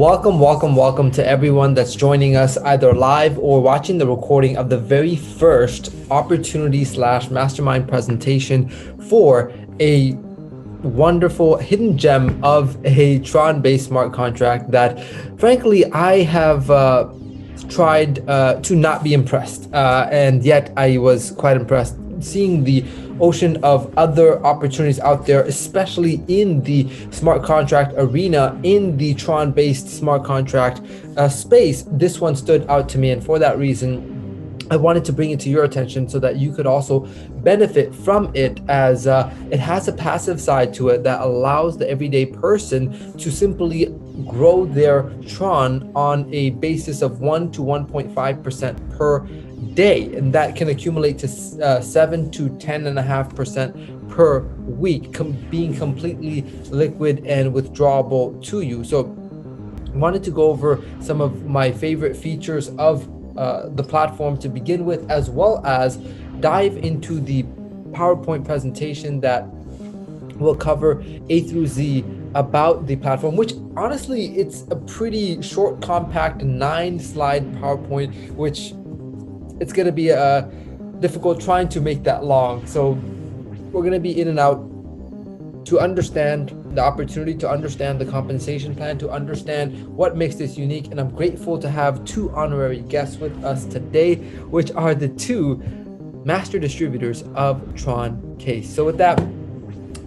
welcome to everyone that's joining us either live or watching the recording of the very first opportunity slash mastermind presentation for a wonderful hidden gem of a Tron based smart contract that frankly I have tried to not be impressed, and yet I was quite impressed seeing the ocean of other opportunities out there, especially in the smart contract arena, in the Tron based smart contract space. This one stood out to me, and for that reason I wanted to bring it to your attention so that you could also benefit from it, as it has a passive side to it that allows the everyday person to simply grow their Tron on a basis of 1 to 1.5% per day, and that can accumulate to 7 to 10.5% per week, being completely liquid and withdrawable to you. So I wanted to go over some of my favorite features of the platform to begin with, as well as dive into the PowerPoint presentation that will cover A through Z about the platform, which honestly, it's a pretty short, compact 9-slide PowerPoint, which it's going to be difficult trying to make that long. So we're going to be in and out to understand the opportunity, to understand the compensation plan, to understand what makes this unique. And I'm grateful to have two honorary guests with us today, which are the two master distributors of Tron Case. So with that,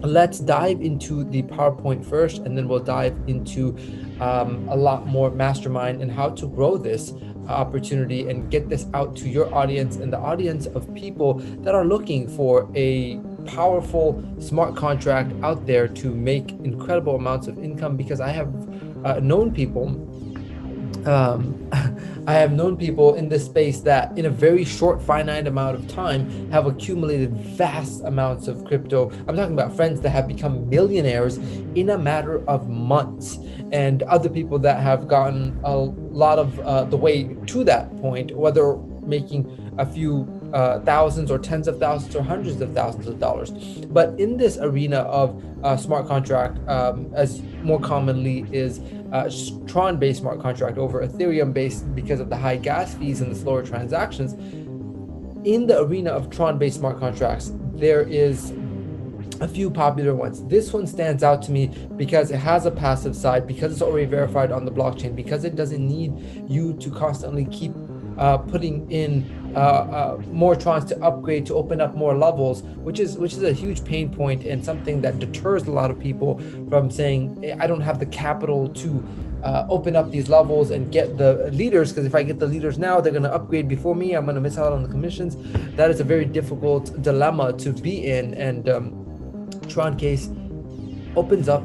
let's dive into the PowerPoint first, and then we'll dive into a lot more mastermind and how to grow this opportunity and get this out to your audience and the audience of people that are looking for a powerful smart contract out there to make incredible amounts of income. Because I have known people I have known people in this space that in a very short finite amount of time have accumulated vast amounts of crypto. I'm talking about friends that have become millionaires in a matter of months, and other people that have gotten a lot of the way to that point, whether making a few thousands or tens of thousands or hundreds of thousands of dollars. But in this arena of smart contract, as more commonly is Tron-based smart contract over Ethereum-based, because of the high gas fees and the slower transactions, in the arena of Tron-based smart contracts, there is a few popular ones. This one stands out to me because it has a passive side, because it's already verified on the blockchain, because it doesn't need you to constantly keep putting in more Trons to upgrade, to open up more levels, which is a huge pain point and something that deters a lot of people from saying, I don't have the capital to open up these levels and get the leaders, because if I get the leaders now, they're going to upgrade before me, I'm going to miss out on the commissions. That is a very difficult dilemma to be in, and Tron Case opens up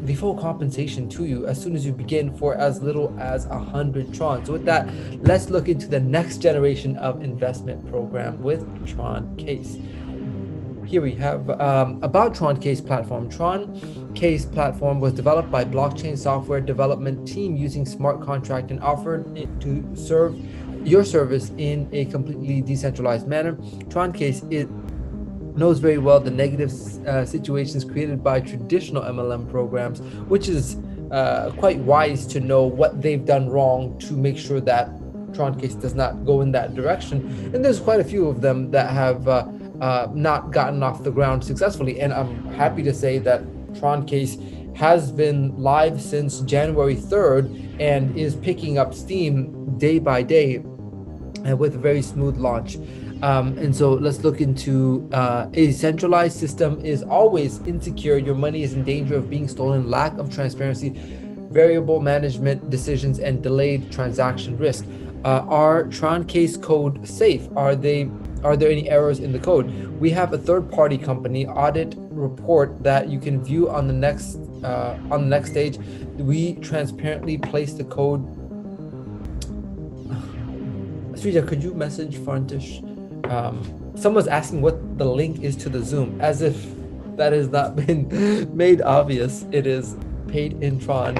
the full compensation to you as soon as you begin for as little as 100 Tron. So with that, let's look into the next generation of investment program with Tron Case. Here we have about Tron Case platform. Tron Case platform was developed by blockchain software development team using smart contract and offered it to serve your service in a completely decentralized manner. Tron Case knows very well the negative situations created by traditional MLM programs, which is quite wise to know what they've done wrong to make sure that Tron Case does not go in that direction. And there's quite a few of them that have not gotten off the ground successfully. And I'm happy to say that Tron Case has been live since January 3rd and is picking up steam day by day with a very smooth launch. And so let's look into a centralized system is always insecure. Your money is in danger of being stolen. Lack of transparency, variable management decisions, and delayed transaction risk. Are Tron Case code safe? Are there any errors in the code? We have a third-party company audit report that you can view on the next stage. We transparently place the code. Srija, could you message Farntish? Someone's asking what the link is to the Zoom, as if that has not been made obvious. It is paid in Tron,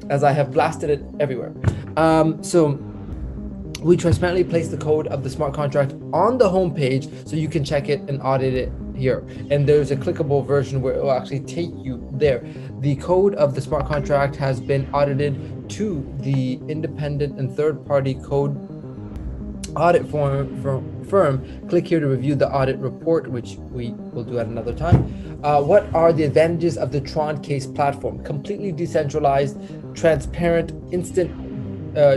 as I have blasted it everywhere. So we transparently place the code of the smart contract on the home page so you can check it and audit it here, and there's a clickable version where it will actually take you there. The code of the smart contract has been audited to the independent and third-party code audit firm. Click here to review the audit report, which we will do at another time. What are the advantages of the Tron case platform? Completely decentralized, transparent, instant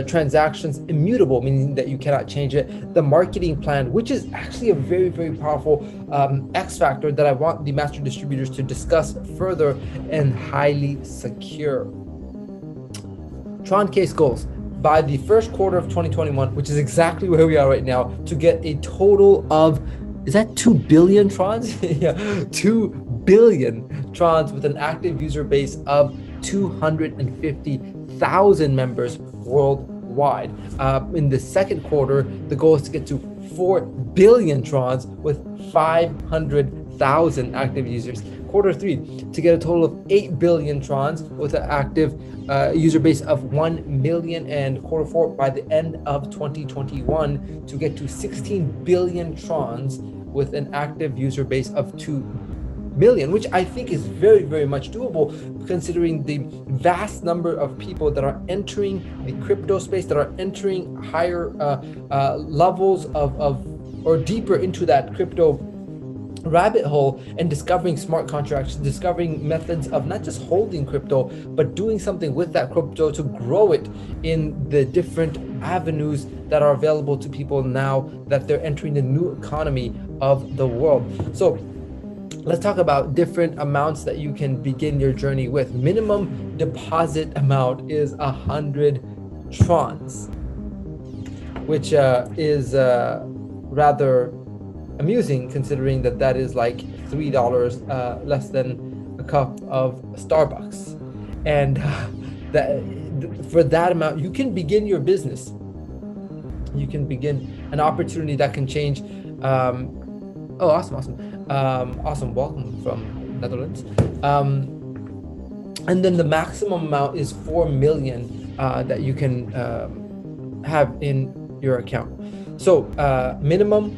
transactions, immutable, meaning that you cannot change it. The marketing plan, which is actually a very, very powerful X factor that I want the master distributors to discuss further, and highly secure. Tron case goals. By the first quarter of 2021, which is exactly where we are right now, to get a total of, is that 2 billion Trons? Yeah, 2 billion Trons with an active user base of 250,000 members worldwide. In the second quarter, the goal is to get to 4 billion Trons with 500,000 active users. Quarter 3, to get a total of 8 billion Trons with an active user base of 1 million, and quarter 4, by the end of 2021, to get to 16 billion Trons with an active user base of 2 million, which I think is very, very much doable, considering the vast number of people that are entering the crypto space, that are entering higher levels of or deeper into that crypto rabbit hole, and discovering smart contracts, discovering methods of not just holding crypto, but doing something with that crypto to grow it in the different avenues that are available to people now that they're entering the new economy of the world. So let's talk about different amounts that you can begin your journey with. Minimum deposit amount is 100 Trons, which is rather amusing, considering that is like $3 less than a cup of Starbucks. And for that amount, you can begin your business. You can begin an opportunity that can change. Awesome. Welcome from Netherlands. And then the maximum amount is 4 million that you can have in your account. So minimum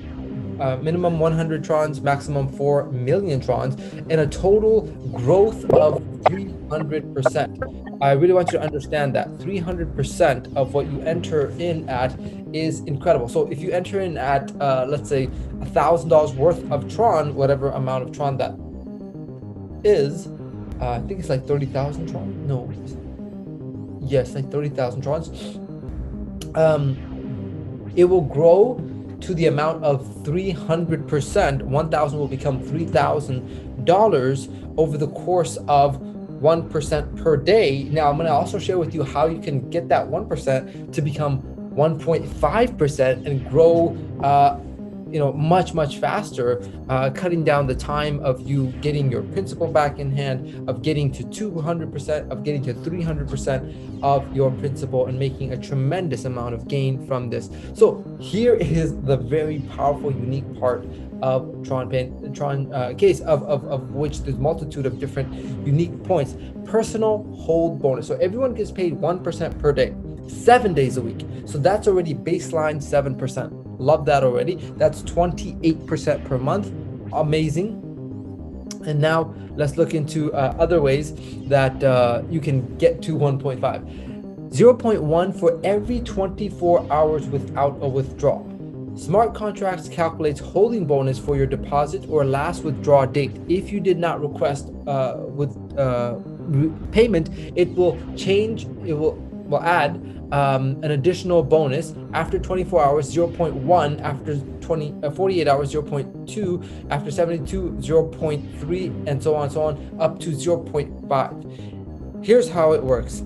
100 Trons, maximum 4 million Trons, and a total growth of 300%. I really want you to understand that 300% of what you enter in at is incredible. So if you enter in at, let's say, $1,000 worth of Tron, whatever amount of Tron that is, I think it's like 30,000 Tron. No, yes, like 30,000 Trons. It will grow to the amount of 300%. 1,000 will become $3,000 over the course of 1% per day. Now, I'm going to also share with you how you can get that 1% to become 1.5% and grow much faster, cutting down the time of you getting your principal back in hand, of getting to 200%, of getting to 300% of your principal, and making a tremendous amount of gain from this. So here is the very powerful, unique part of Tron case, of which there's multitude of different unique points. Personal hold bonus. So everyone gets paid 1% per day, 7 days a week. So that's already baseline 7%. Love that already. That's 28% per month. Amazing. And now let's look into other ways that you can get to 1.5. 0.1 for every 24 hours without a withdrawal. Smart contracts calculates holding bonus for your deposit or last withdrawal date. If you did not request payment, it will add an additional bonus after 24 hours, 0.1, after 48 hours, 0.2, after 72, 0.3, and so on, up to 0.5. Here's how it works.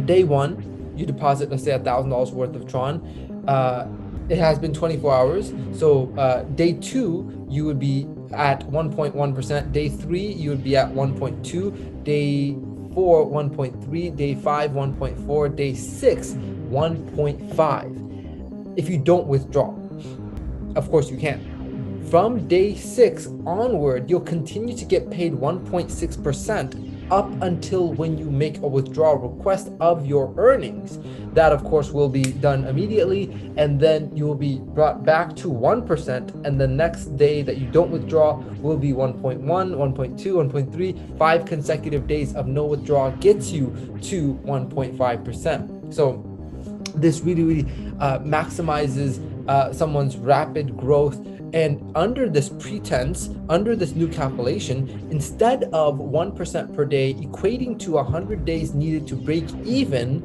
Day 1, you deposit, let's say, $1,000 worth of Tron. It has been 24 hours. So day 2, you would be at 1.1%. Day 3, you would be at 1.2. Day 4, 1.3, day 5, 1.4, day 6, 1.5. If you don't withdraw, of course you can. From day 6 onward, you'll continue to get paid 1.6% up until when you make a withdrawal request of your earnings. That of course will be done immediately, and then you will be brought back to 1%, and the next day that you don't withdraw will be 1.1, 1.2, 1.3. 5 consecutive days of no withdrawal gets you to 1.5%. So this really maximizes someone's rapid growth. And under this pretense, under this new calculation, instead of 1% per day equating to 100 days needed to break even,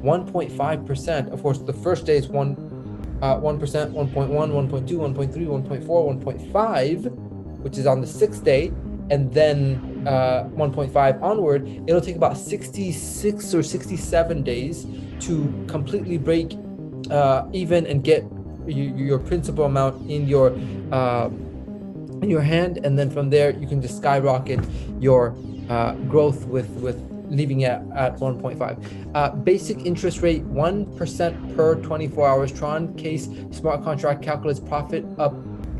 1.5%, of course the first day is 1%, 1.1, 1.2, 1.3, 1.4, 1.5, which is on the 6th day, and then 1.5 onward, it'll take about 66 or 67 days to completely break even and get your principal amount in your hand, and then from there you can just skyrocket your growth with leaving it at 1.5. Basic interest rate 1% per 24 hours. Tron case smart contract calculates profit up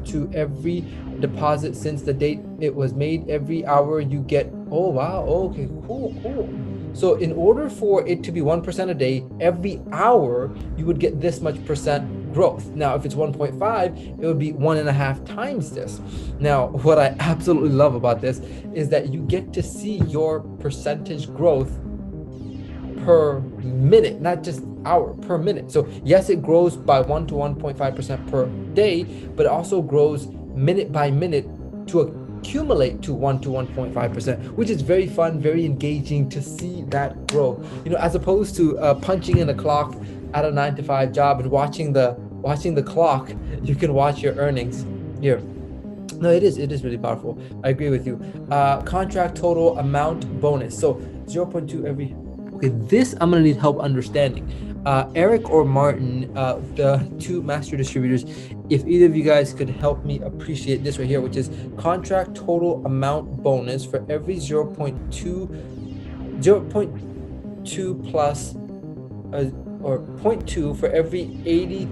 to every deposit since the date it was made. Every hour you get, oh wow, okay, cool. So in order for it to be 1% a day, every hour you would get this much percent growth. Now, if it's 1.5, it would be 1.5 times this. Now, what I absolutely love about this is that you get to see your percentage growth per minute, not just hour, per minute. So yes, it grows by 1 to 1.5% per day, but it also grows minute by minute to accumulate to 1 to 1.5%, which is very fun, very engaging to see that grow. As opposed to punching in a clock at a 9-to-5 job and watching the clock, you can watch your earnings here. No, it is really powerful. I agree with you. Contract total amount bonus. So 0.2 every. Okay, this I'm gonna need help understanding. Eric or Martin, the two master distributors, if either of you guys could help me appreciate this right here, which is contract total amount bonus for every 0.2 plus or 0.2 for every 80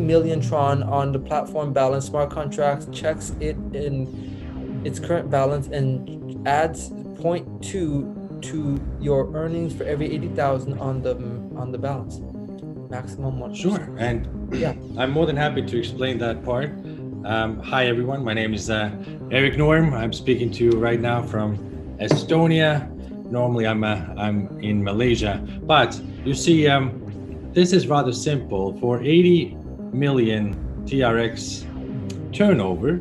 million Tron on the platform balance. Smart contracts checks it in its current balance and adds 0.2 to your earnings for every 80,000 on the balance. Maximum one. Sure, and yeah, I'm more than happy to explain that part. Hi everyone, my name is Eric Norm. I'm speaking to you right now from Estonia. Normally I'm in Malaysia, but you see, this is rather simple. For 80 million TRX turnover,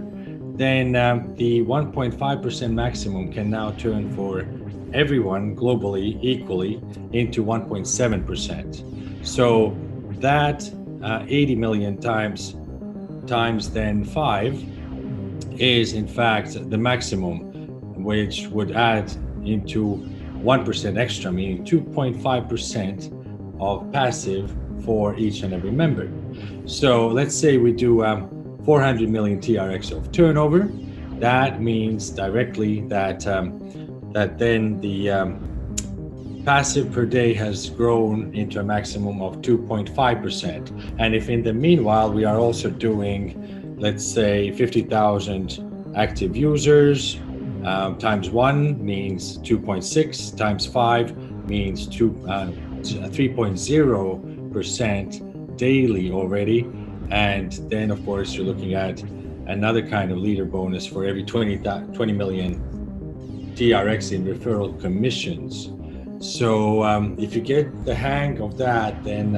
then the 1.5% maximum can now turn for everyone globally equally into 1.7%. So that 80 million times then 5 is in fact the maximum, which would add into 1% extra, meaning 2.5% of passive for each and every member. So let's say we do 400 million TRX of turnover. That means directly that then the passive per day has grown into a maximum of 2.5%. And if in the meanwhile we are also doing, let's say, 50,000 active users, times 1 means 2.6, times 5 means 3.0% daily already. And then of course you're looking at another kind of leader bonus for every 20 million TRX in referral commissions. So if you get the hang of that, then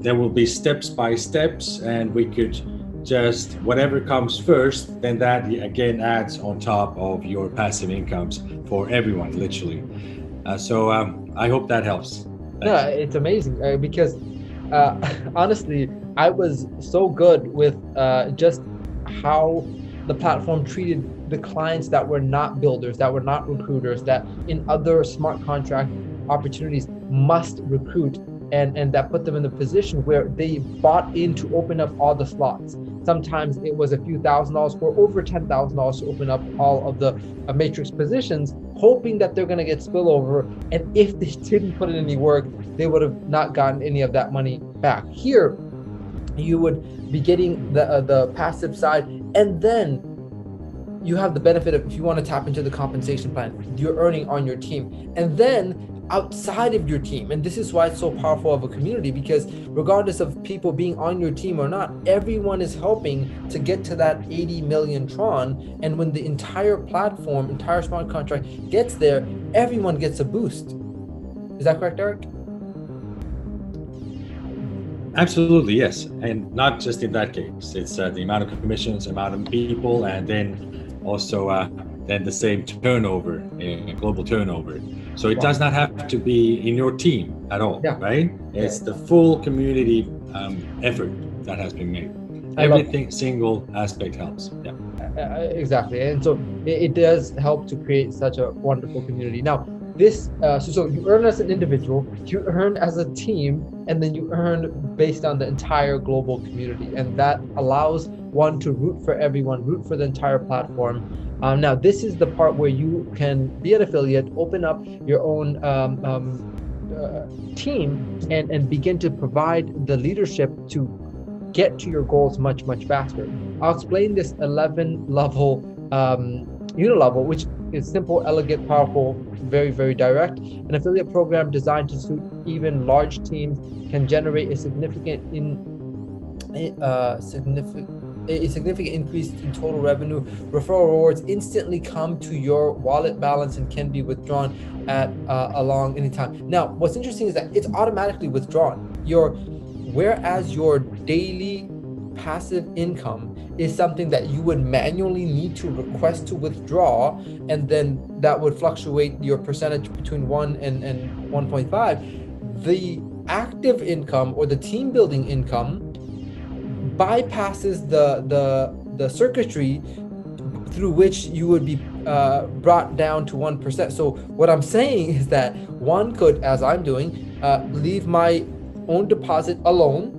there will be steps by steps, and we could just whatever comes first, then that again adds on top of your passive incomes for everyone, literally. So I hope that helps. Yeah, it's amazing because honestly, I was so good with just how the platform treated the clients that were not builders, that were not recruiters, that in other smart contract opportunities must recruit, and that put them in the position where they bought in to open up all the slots. Sometimes it was a few $1,000s or over $10,000 to open up all of the matrix positions, hoping that they're going to get spillover. And if they didn't put in any work, they would have not gotten any of that money back. Here, you would be getting the passive side, and then you have the benefit of, if you want to tap into the compensation plan, you're earning on your team. And then outside of your team, and this is why it's so powerful of a community, because regardless of people being on your team or not, everyone is helping to get to that 80 million Tron. And when the entire platform, entire smart contract gets there, everyone gets a boost. Is that correct, Eric? Absolutely, yes. And not just in that case. It's the amount of commissions, amount of people, and then also then the same turnover, global turnover. So it does not have to be in your team at all, right? It's the full community effort that has been made. Everything, single aspect helps. Yeah. Exactly. And so it does help to create such a wonderful community. Now, this so you earn as an individual, you earn as a team, and then you earn based on the entire global community, and that allows one to root for everyone, root for the entire platform. Now this is the part where you can be an affiliate, open up your own team, and begin to provide the leadership to get to your goals much faster. I'll explain this 11 level unilevel, which is simple, elegant, powerful, very direct. An affiliate program designed to suit even large teams can generate a significant increase in total revenue. Referral rewards instantly come to your wallet balance and can be withdrawn at along any time. Now, what's interesting is that it's automatically withdrawn. Whereas your daily passive income is something that you would manually need to request to withdraw, and then that would fluctuate your percentage between 1 and 1.5. The active income or the team building income bypasses the circuitry through which you would be brought down to 1%. So what I'm saying is that one could, as I'm doing, leave my own deposit alone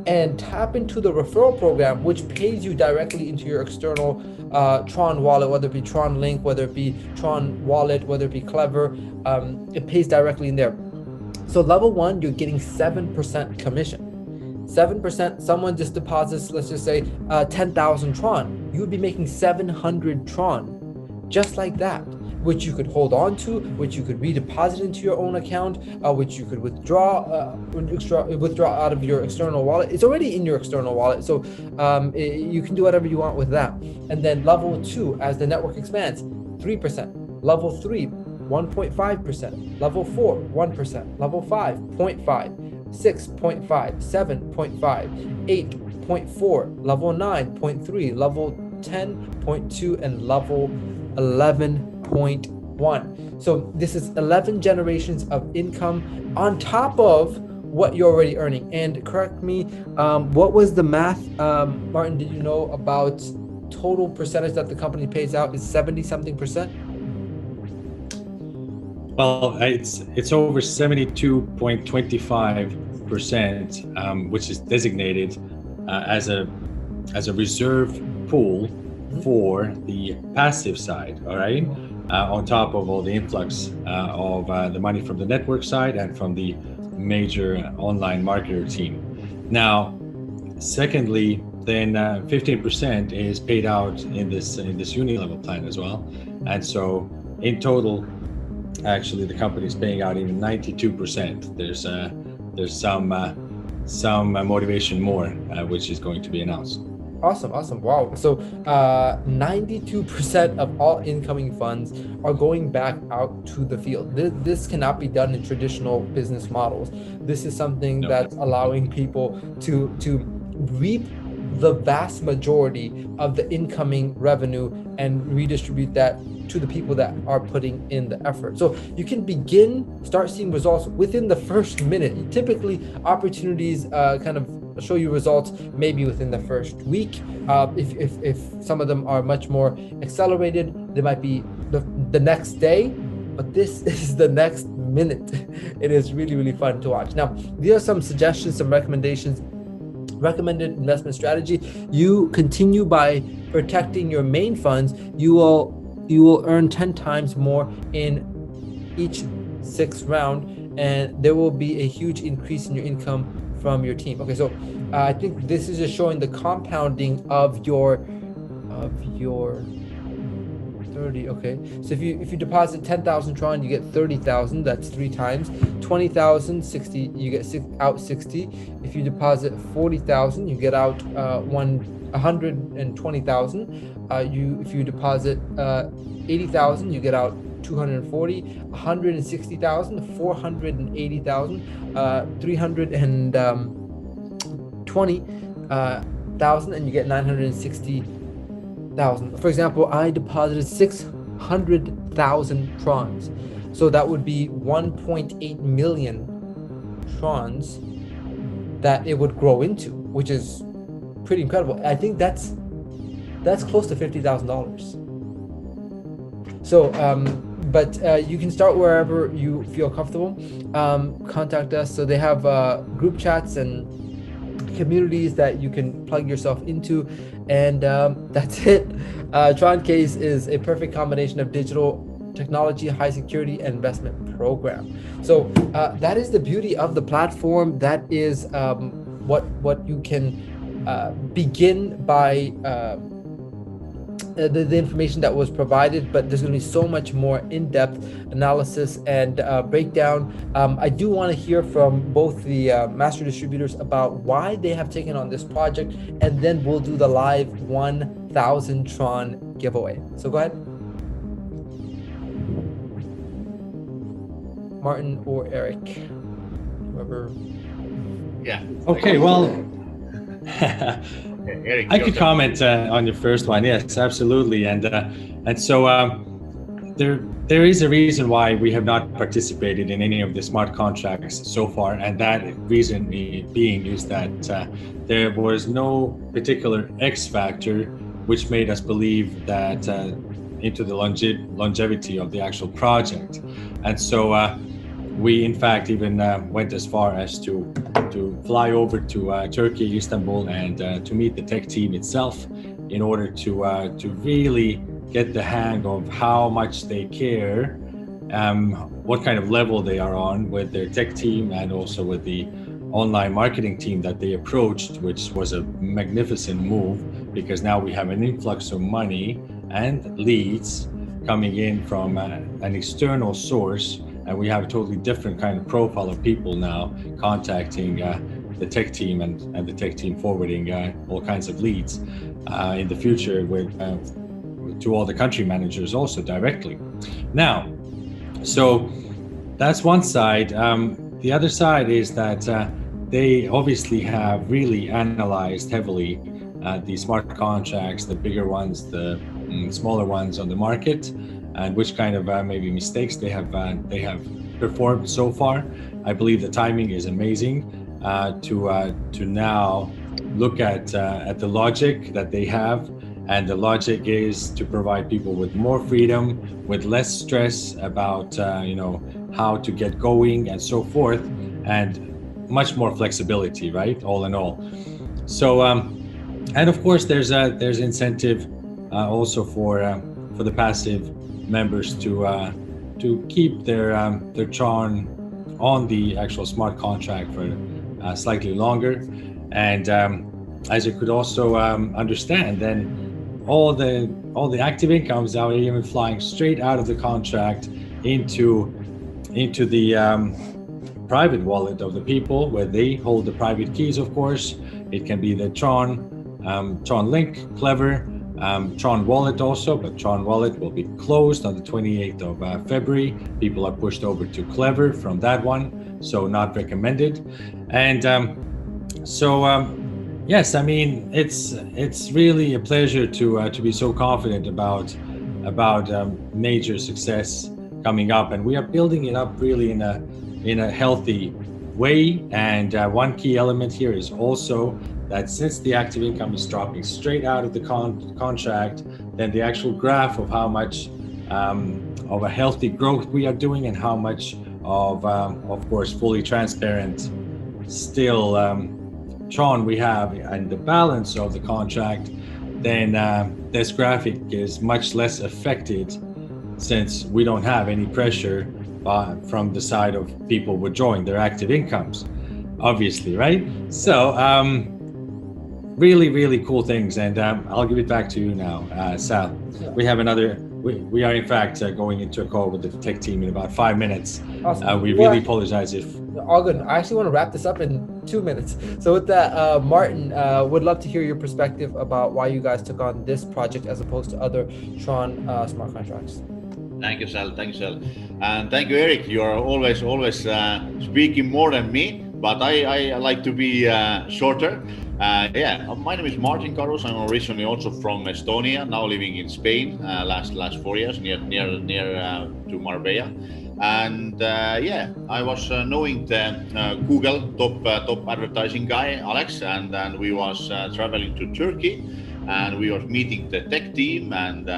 and tap into the referral program, which pays you directly into your external Tron wallet, whether it be Tron Link, whether it be Tron Wallet, whether it be Clever. It pays directly in there. So level 1, you're getting 7% commission. 7%, someone just deposits, let's just say 10,000 Tron. You would be making 700 Tron, just like that, which you could hold on to, which you could redeposit into your own account, which you could withdraw out of your external wallet. It's already in your external wallet, so you can do whatever you want with that. And then level 2, as the network expands, 3%. Level 3, 1.5%. Level 4, 1%. Level 5, 0.5. 6.5, 7.5, 8.4, level 9.3, level 10.2, and level 11.1. So this is 11 generations of income on top of what you're already earning. And correct me, what was the math, Martin? Did you know about total percentage that the company pays out is 70-something%? Well, it's over 72.25%, which is designated as a reserve pool for the passive side. All right, on top of all the influx of the money from the network side and from the major online marketer team. Now, secondly, then 15% is paid out in this unilevel plan as well, and so in total, actually, the company is paying out even 92%. There's some motivation more, which is going to be announced. Awesome. Wow. So 92% of all incoming funds are going back out to the field. This cannot be done in traditional business models. This is something that's allowing people to reap the vast majority of the incoming revenue and redistribute that to the people that are putting in the effort. So you can start seeing results within the first minute. Typically, opportunities kind of show you results maybe within the first week. If some of them are much more accelerated, they might be the next day, but this is the next minute. It is really fun to watch. Now, these are some suggestions, some recommendations. Recommended investment strategy: you continue by protecting your main funds. You will earn 10 times more in each 6th round, and there will be a huge increase in your income from your team. Okay, so I think this is just showing the compounding of your of your 30. Okay, so if you deposit 10,000 Tron, you get 30,000. That's 3 times. 20,000, 60. You get out 60. If you deposit 40,000, you get out 120,000. If you deposit 80,000, you get out 240. 160,000, 480,000, 320,000, and you get 960,000. For example, I deposited 600,000 Trons, so that would be 1.8 million Trons that it would grow into, which is pretty incredible. I think that's close to $50,000. So but you can start wherever you feel comfortable. Contact us. So they have group chats and communities that you can plug yourself into, and that's it. Tron Case is a perfect combination of digital technology, high security, and investment program. So that is the beauty of the platform. That is what you can begin by the information that was provided, but there's going to be so much more in-depth analysis and breakdown. I do want to hear from both the master distributors about why they have taken on this project, and then we'll do the live 1,000 Tron giveaway. So go ahead, Martin or Eric, whoever. Yeah. Okay, well, Eric, I could comment on your first one. Yes, absolutely. And so there is a reason why we have not participated in any of the smart contracts so far, and that reason being is that there was no particular X factor which made us believe that into the longevity of the actual project. And so we in fact even went as far as to fly over to Turkey, Istanbul, and to meet the tech team itself in order to really get the hang of how much they care, what kind of level they are on with their tech team, and also with the online marketing team that they approached, which was a magnificent move, because now we have an influx of money and leads coming in from an external source, and we have a totally different kind of profile of people now contacting the tech team, and the tech team forwarding all kinds of leads in the future with to all the country managers also directly. Now, so that's one side. The other side is that they obviously have really analyzed heavily the smart contracts, the bigger ones, the smaller ones on the market, and which kind of maybe mistakes they have performed so far. I believe the timing is amazing to now look at the logic that they have, and the logic is to provide people with more freedom, with less stress about how to get going and so forth, and much more flexibility, right? All in all. So and of course there's incentive also for the passive members to keep their Tron on the actual smart contract for slightly longer. And as you could also understand, then all the active incomes are even flying straight out of the contract into the private wallet of the people, where they hold the private keys. Of course, it can be the Tron Link, Clever, Tron Wallet also, but Tron Wallet will be closed on the 28th of February. People are pushed over to Clever from that one, so not recommended. And yes, I mean, it's really a pleasure to be so confident about major success coming up, and we are building it up really in a healthy way. And one key element here is also that since the active income is dropping straight out of the contract, then the actual graph of how much of a healthy growth we are doing, and how much of course, fully transparent still Tron we have, and the balance of the contract, then this graphic is much less affected, since we don't have any pressure from the side of people withdrawing their active incomes, obviously, right? So really cool things. And I'll give it back to you now, Sal. We have another. We are in fact going into a call with the tech team in about 5 minutes. Awesome. We really apologize if. All good. I actually want to wrap this up in 2 minutes. So with that, Martin, would love to hear your perspective about why you guys took on this project as opposed to other Tron smart contracts. Thank you, Sal. Thank you, Sal. And thank you, Eric. You are always speaking more than me, but I like to be shorter. Yeah, my name is Martin Karus. I'm originally also from Estonia, now living in Spain, last 4 years, near to Marbella. And yeah, I was knowing the Google top advertising guy, Alex, and we was traveling to Turkey, and we was meeting the tech team, and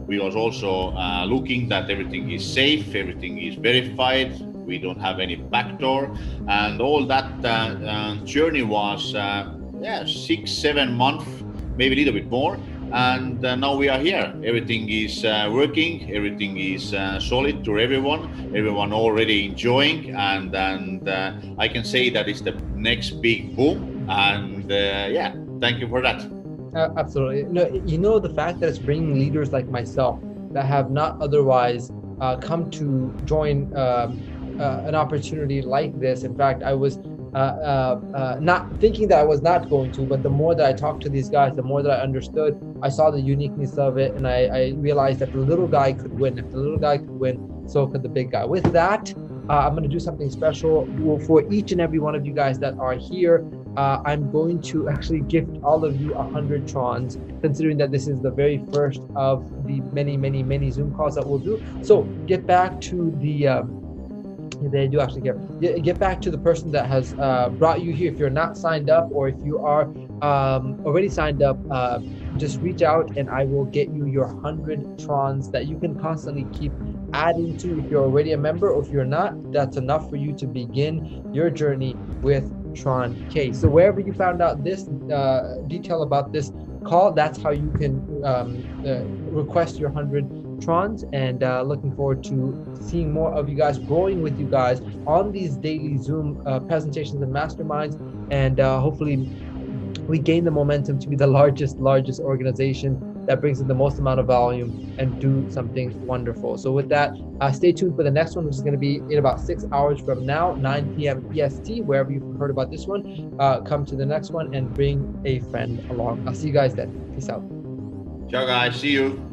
we was also looking that everything is safe, everything is verified, we don't have any backdoor, and all that journey was 6-7 months, maybe a little bit more. And now we are here. Everything is working. Everything is solid to everyone already enjoying, and I can say that it's the next big boom. And yeah, thank you for that. Absolutely. No, the fact that it's bringing leaders like myself that have not otherwise come to join an opportunity like this. In fact, I was not thinking that I was not going to, but the more that I talked to these guys, the more that I understood, I saw the uniqueness of it, and I realized that the little guy could win. If the little guy could win, so could the big guy. With that, I'm going to do something special for each and every one of you guys that are here. I'm going to actually gift all of you 100 Trons, considering that this is the very first of the many Zoom calls that we'll do. So get back to the they do actually care. Get back to the person that has brought you here. If you're not signed up, or if you are already signed up, just reach out and I will get you your 100 Trons that you can constantly keep adding to. If you're already a member, or if you're not, that's enough for you to begin your journey with Tron K. So wherever you found out this detail about this call, that's how you can request your 100 Trons, and looking forward to seeing more of you guys, growing with you guys on these daily Zoom presentations and masterminds, and hopefully we gain the momentum to be the largest organization that brings in the most amount of volume and do something wonderful. So with that, stay tuned for the next one, which is going to be in about 6 hours from now, 9 p.m. EST. Wherever you've heard about this one, come to the next one and bring a friend along. I'll see you guys then. Peace out. Ciao, guys. See you.